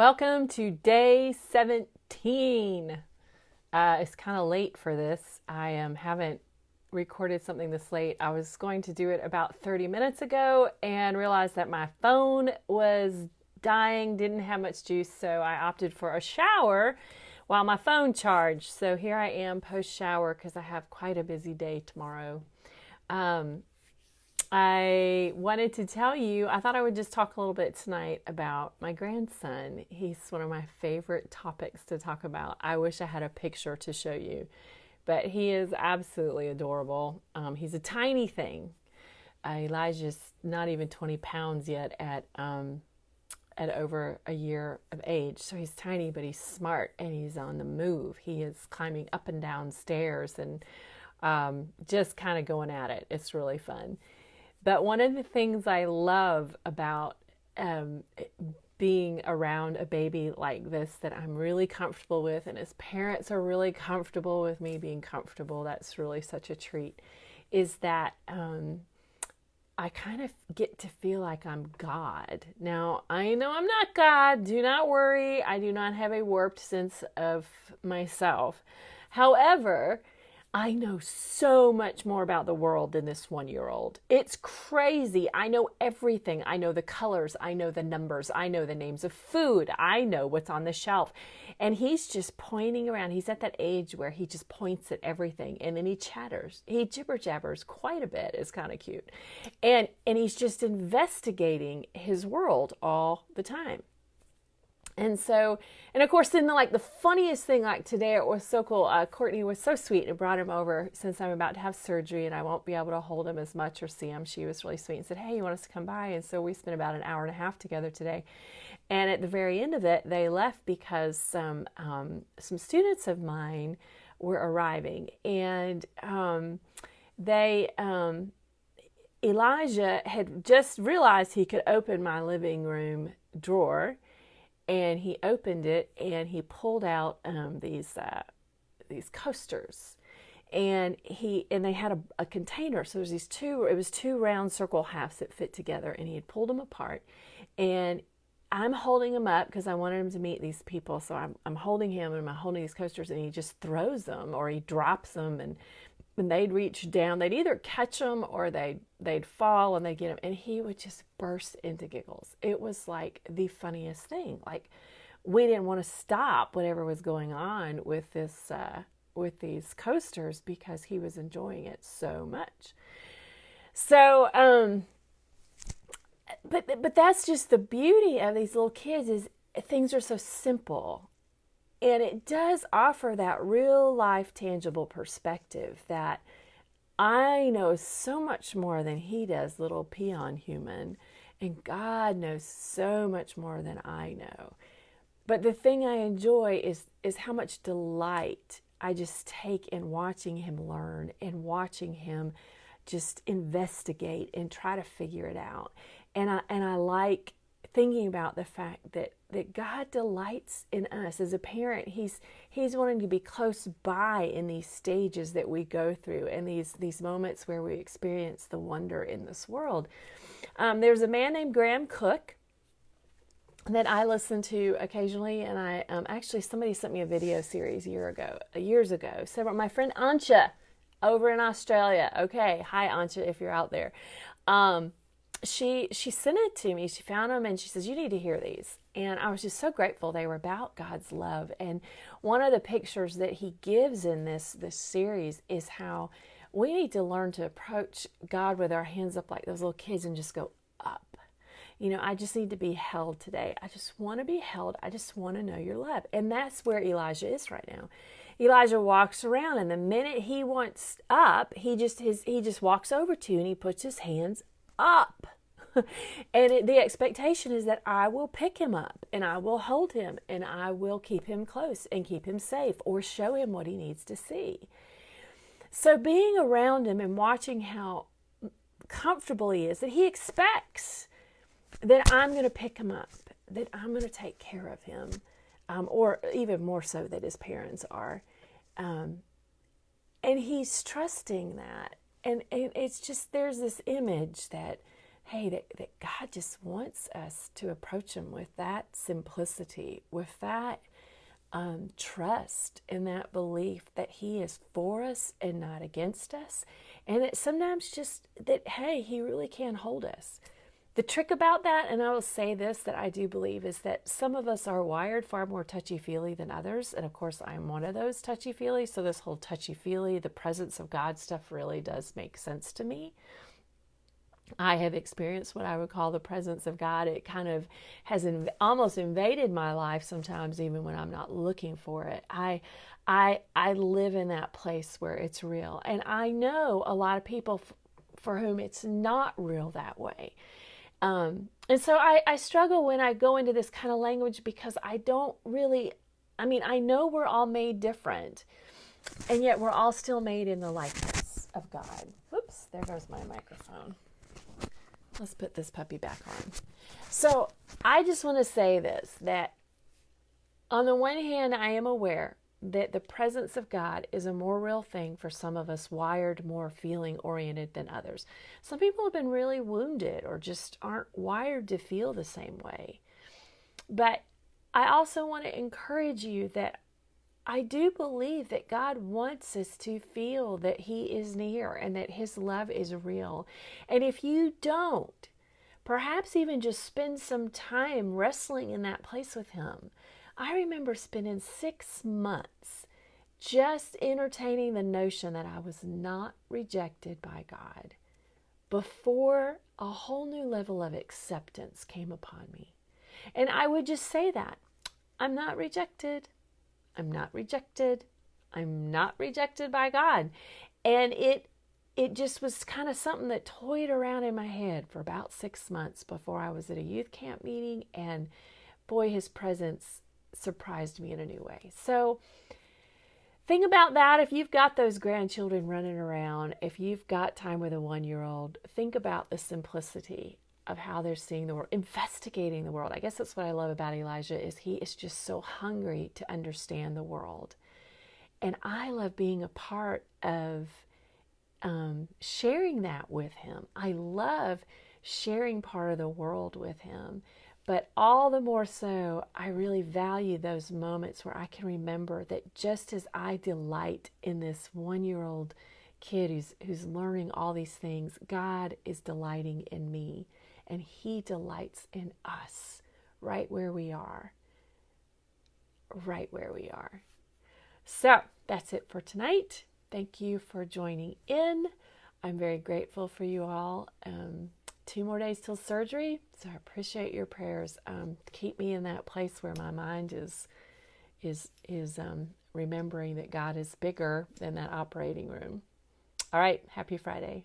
Welcome to day 17. It's kind of late for this. I haven't recorded something this late. I was going to do it about 30 minutes ago and realized that my phone was dying, didn't have much juice, so I opted for a shower while my phone charged. So here I am post shower because I have quite a busy day tomorrow. I wanted to tell you, I thought I would just talk a little bit tonight about my grandson. He's one of my favorite topics to talk about. I wish I had a picture to show you, but he is absolutely adorable. He's a tiny thing. Elijah's not even 20 pounds yet at over a year of age. So he's tiny, but he's smart and he's on the move. He is climbing up and down stairs and just kind of going at it. It's really fun. But one of the things I love about being around a baby like this that I'm really comfortable with, and his parents are really comfortable with me being comfortable, that's really such a treat, is that I kind of get to feel like I'm God. Now, I know I'm not God. Do not worry. I do not have a warped sense of myself. However, I know so much more about the world than this 1-year-old. It's crazy. I know everything. I know the colors. I know the numbers. I know the names of food. I know what's on the shelf. And he's just pointing around. He's at that age where he just points at everything. And then he chatters. He jibber jabbers quite a bit. It's kind of cute. And he's just investigating his world all the time. And so, and of course, then the funniest thing, like today, it was so cool. Courtney was so sweet and brought him over since I'm about to have surgery and I won't be able to hold him as much or see him. She was really sweet and said, "Hey, you want us to come by?" And so we spent about an hour and a half together today. And at the very end of it, they left because some students of mine were arriving, and Elijah had just realized he could open my living room drawer. And he opened it and he pulled out these coasters, and they had a container. So there's it was two round circle halves that fit together, and he had pulled them apart. And I'm holding him up because I wanted him to meet these people. So I'm holding him and I'm holding these coasters, and he just throws them or he drops them, and when they'd reach down, they'd either catch them or they'd fall and they'd get them. And he would just burst into giggles. It was like the funniest thing. Like, we didn't want to stop whatever was going on with this, with these coasters, because he was enjoying it so much. So, but that's just the beauty of these little kids, is things are so simple. And it does offer that real life, tangible perspective that I know so much more than he does, little peon human, and God knows so much more than I know. But the thing I enjoy is how much delight I just take in watching him learn and watching him just investigate and try to figure it out. And I like thinking about the fact that God delights in us as a parent. He's wanting to be close by in these stages that we go through, and these moments where we experience the wonder in this world. There's a man named Graham Cook that I listen to occasionally, and I actually, somebody sent me a video series years ago. So my friend Ancha over in Australia. Okay, hi Ancha, if you're out there. She sent it to me. She found them and she says, "You need to hear these." And I was just so grateful. They were about God's love. And one of the pictures that he gives in this series is how we need to learn to approach God with our hands up like those little kids and just go up. I just need to be held today. I just want to be held. I just want to know your love. And that's where Elijah is right now. Elijah walks around, and the minute he wants up, he just walks over to you and he puts his hands up. And the expectation is that I will pick him up and I will hold him and I will keep him close and keep him safe or show him what he needs to see. So being around him and watching how comfortable he is, that he expects that I'm going to pick him up, that I'm going to take care of him, or even more so that his parents are. And he's trusting that. And it's just, there's this image that hey, that God just wants us to approach him with that simplicity, with that trust and that belief that he is for us and not against us. And that sometimes just that, hey, he really can hold us. The trick about that, and I will say this, that I do believe, is that some of us are wired far more touchy-feely than others. And of course, I'm one of those touchy-feely. So this whole touchy-feely, the presence of God stuff really does make sense to me. I have experienced what I would call the presence of God. It kind of has almost invaded my life sometimes, even when I'm not looking for it. I live in that place where it's real. And I know a lot of people for whom it's not real that way. And so I struggle when I go into this kind of language because I don't really, I know we're all made different, and yet we're all still made in the likeness of God. Whoops, there goes my microphone. Let's put this puppy back on. So I just want to say this, that on the one hand, I am aware that the presence of God is a more real thing for some of us, wired more feeling oriented than others. Some people have been really wounded or just aren't wired to feel the same way. But I also want to encourage you that I do believe that God wants us to feel that he is near and that his love is real. And if you don't, perhaps even just spend some time wrestling in that place with him. I remember spending 6 months just entertaining the notion that I was not rejected by God before a whole new level of acceptance came upon me. And I would just say that, I'm not rejected. I'm not rejected. I'm not rejected by God. And it just was kind of something that toyed around in my head for about 6 months before I was at a youth camp meeting. And boy, his presence surprised me in a new way. So think about that. If you've got those grandchildren running around, if you've got time with a 1-year-old, think about the simplicity of how they're seeing the world, investigating the world. I guess that's what I love about Elijah, is he is just so hungry to understand the world. And I love being a part of sharing that with him. I love sharing part of the world with him. But all the more so, I really value those moments where I can remember that just as I delight in this 1-year-old kid who's learning all these things, God is delighting in me. And he delights in us right where we are. Right where we are. So that's it for tonight. Thank you for joining in. I'm very grateful for you all. 2 more days till surgery, so I appreciate your prayers. Keep me in that place where my mind is remembering that God is bigger than that operating room. All right, happy Friday.